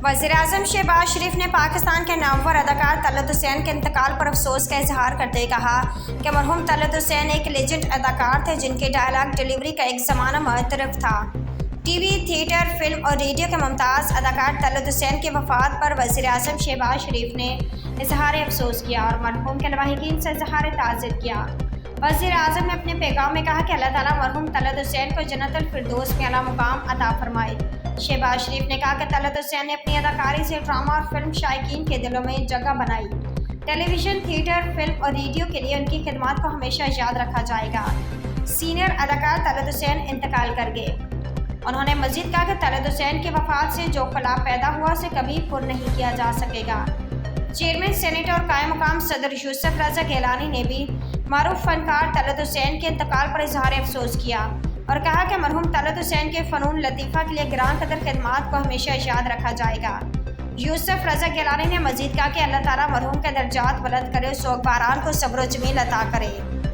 वज़ीर-ए-आज़म शहबाज शरीफ ने पाकिस्तान के नामवर अदाकार तलत हुसैन के इंतकाल पर अफसोस का इजहार करते हुए कहा कि मरहूम तलत हुसैन एक लेजेंड अदाकार थे जिनके डायलॉग डिलीवरी का एक ज़माना मुतरफ था। टीवी, थिएटर, फिल्म और रेडियो के मुमताज़ अदाकार तलत हुसैन की वफ़ात पर वज़ीर-ए-आज़म शहबाज शरीफ ने इजहार अफसोस किया और मरहूम के लवाहिकीन से इजहार ताज़ियत किया। वज़ीर-ए-आज़म ने अपने पैगाम में कहा कि अल्लाह ताला मरहूम तलत हुसैन को जन्नतुल फिरदौस में आला मुकाम अता फरमाए। शहबाज शरीफ ने कहा कि तलत हुसैन ने अपनी अदाकारी से ड्रामा और फिल्म शायकीन के दिलों में जगह बनाई। टेलीविज़न, थिएटर, फिल्म और रेडियो के लिए उनकी खिदमत को हमेशा याद रखा जाएगा। सीनियर अदाकार तलत हुसैन इंतकाल कर गए। उन्होंने मज़ीद कहा कि तलत हुसैन की वफ़ात से जो खला पैदा हुआ उसे कभी पुर नहीं किया जा सकेगा। चेयरमैन सेनेट और कायम मुकाम सदर यूसुफ रज़ा गिलानी ने भी मारूफ फनकार तलत हुसैन के इंतकाल पर इजहार अफसोस किया और कहा कि मरहूम तलत हुसैन के फ़नून लतीफ़ा के लिए ग्रां कदर खिदमात को हमेशा याद रखा जाएगा। यूसुफ रज़ा गिलानी ने मज़ीद कहा कि अल्लाह ताला मरहूम के दर्जात बुलंद करे, सोगवारान को सब्र व जमील अता करे।